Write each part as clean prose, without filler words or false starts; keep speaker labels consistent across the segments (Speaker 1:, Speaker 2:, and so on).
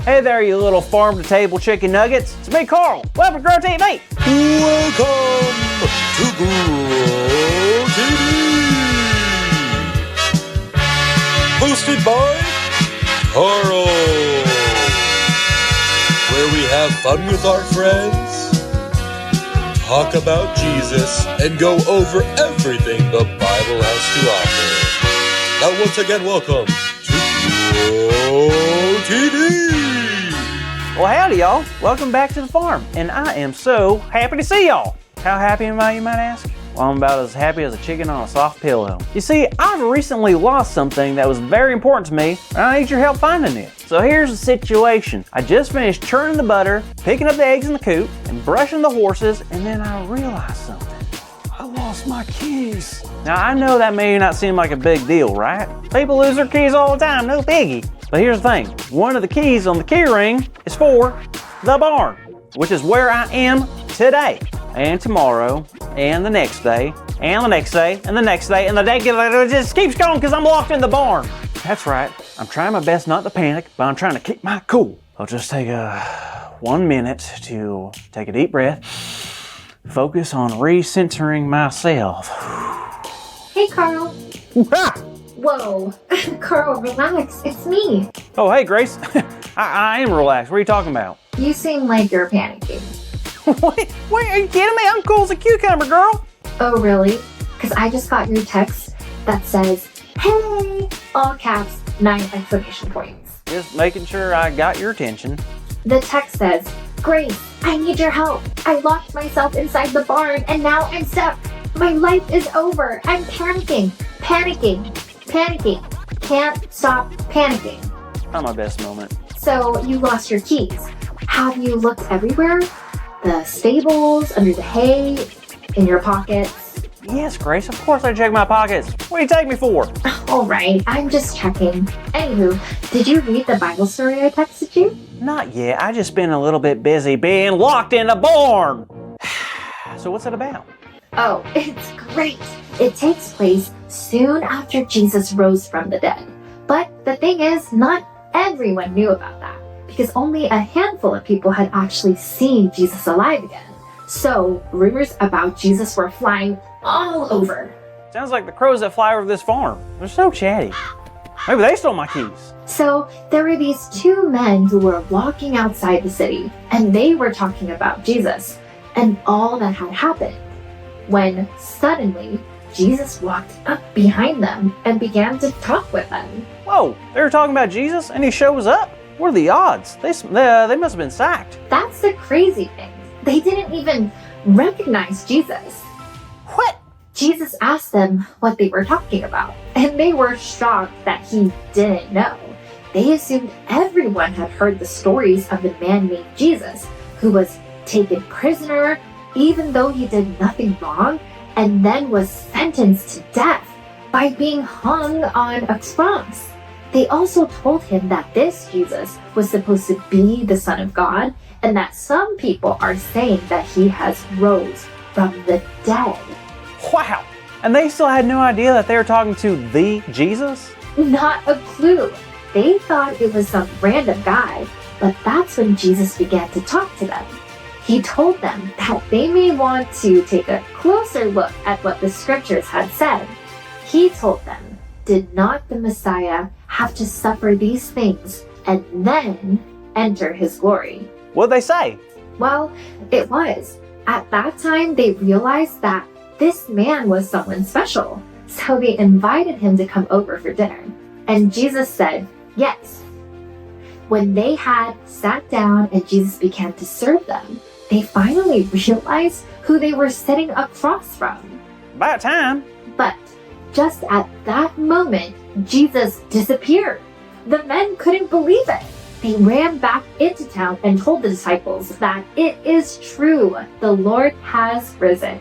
Speaker 1: Hey there, you little farm-to-table chicken nuggets. It's me, Carl. Welcome to Grow TV.
Speaker 2: Welcome to Grow TV. Hosted by Carl. Where we have fun with our friends, talk about Jesus, and go over everything the Bible has to offer. Now once again, welcome to Grow TV.
Speaker 1: Well, howdy, y'all. Welcome back to the farm, and I am so happy to see y'all. How happy am I, you might ask? Well, I'm about as happy as a chicken on a soft pillow. You see, I've recently lost something that was very important to me, and I need your help finding it. So here's the situation. I just finished churning the butter, picking up the eggs in the coop, and brushing the horses, and then I realized something. I lost my keys. Now, I know that may not seem like a big deal, right? People lose their keys all the time, no biggie. But here's the thing, one of the keys on the key ring is for the barn, which is where I am today, and tomorrow, and the next day, and the next day, and the next day, and the day just keeps going because I'm locked in the barn. That's right, I'm trying my best not to panic, but I'm trying to keep my cool. I'll just take 1 minute to take a deep breath, focus on recentering myself.
Speaker 3: Hey, Carl. Whoa. Carl, relax. It's me.
Speaker 1: Oh, hey, Grace. I am relaxed. What are you talking about?
Speaker 3: You seem like you're panicking.
Speaker 1: Wait, are you kidding me? I'm cool as a cucumber, girl.
Speaker 3: Oh, really? Because I just got your text that says, hey, all caps, 9 exclamation points.
Speaker 1: Just making sure I got your attention.
Speaker 3: The text says, Grace, I need your help. I locked myself inside the barn and now I'm stuck. My life is over. I'm panicking. Can't stop panicking.
Speaker 1: Not my best moment.
Speaker 3: So you lost your keys. Have you looked everywhere? The stables, under the hay, in your pockets?
Speaker 1: Yes, Grace, of course I check my pockets. What do you take me for?
Speaker 3: All right, I'm just checking. Anywho, did you read the Bible story I texted you?
Speaker 1: Not yet. I just been a little bit busy being locked in a barn. So what's it about?
Speaker 3: Oh, it's great. It takes place soon after Jesus rose from the dead. But the thing is, not everyone knew about that, because only a handful of people had actually seen Jesus alive again. So rumors about Jesus were flying all over.
Speaker 1: Sounds like the crows that fly over this farm. They're so chatty. Maybe they stole my keys.
Speaker 3: So there were these 2 men who were walking outside the city, and they were talking about Jesus and all that had happened, when suddenly Jesus walked up behind them and began to talk with them.
Speaker 1: Whoa, they were talking about Jesus and he shows up? What are the odds? They must have been sacked.
Speaker 3: That's the crazy thing. They didn't even recognize Jesus.
Speaker 1: What?
Speaker 3: Jesus asked them what they were talking about, and they were shocked that he didn't know. They assumed everyone had heard the stories of the man named Jesus, who was taken prisoner even though he did nothing wrong, and then was sentenced to death by being hung on a cross. They also told him that this Jesus was supposed to be the Son of God, and that some people are saying that he has rose from the dead.
Speaker 1: Wow! And they still had no idea that they were talking to the Jesus?
Speaker 3: Not a clue. They thought it was some random guy, but that's when Jesus began to talk to them. He told them that they may want to take a closer look at what the scriptures had said. He told them, did not the Messiah have to suffer these things and then enter his glory?
Speaker 1: What'd they say?
Speaker 3: Well, it was. At that time, they realized that this man was someone special. So they invited him to come over for dinner. And Jesus said, yes. When they had sat down and Jesus began to serve them, they finally realized who they were sitting across from.
Speaker 1: About time.
Speaker 3: But just at that moment, Jesus disappeared. The men couldn't believe it. They ran back into town and told the disciples that it is true. The Lord has risen.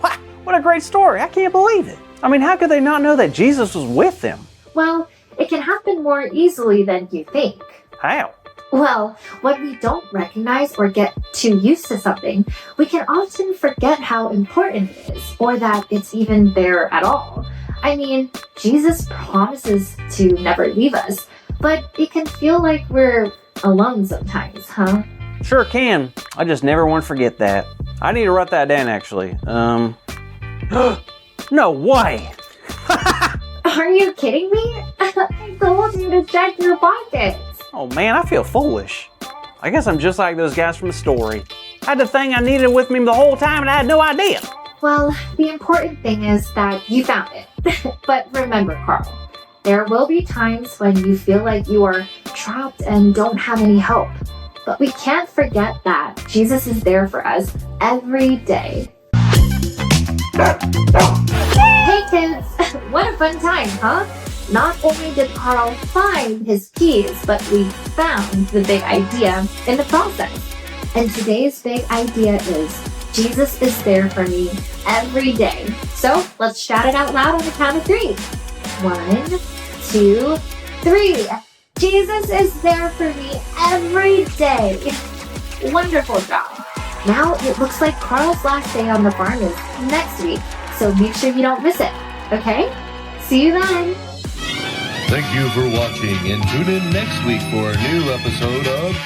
Speaker 1: What a great story. I can't believe it. I mean, how could they not know that Jesus was with them?
Speaker 3: Well, it can happen more easily than you think.
Speaker 1: How?
Speaker 3: Well, when we don't recognize or get too used to something, we can often forget how important it is, or that it's even there at all. I mean, Jesus promises to never leave us, but it can feel like we're alone sometimes, huh?
Speaker 1: Sure can. I just never want to forget that. I need to write that down, actually. No way!
Speaker 3: Are you kidding me? I told you to check your pockets.
Speaker 1: Oh man, I feel foolish. I guess I'm just like those guys from the story. I had the thing I needed with me the whole time and I had no idea.
Speaker 3: Well, the important thing is that you found it. But remember, Carl, there will be times when you feel like you are trapped and don't have any hope. But we can't forget that Jesus is there for us every day. Hey kids, what a fun time, huh? Not only did Carl find his keys, but we found the big idea in the process. And today's big idea is Jesus is there for me every day. So let's shout it out loud on the count of 3. 1, 2, 3. Jesus is there for me every day. Wonderful job. Now it looks like Carl's last day on the farm is next week, so make sure you don't miss it, okay? See you then.
Speaker 2: Thank you for watching, and tune in next week for a new episode of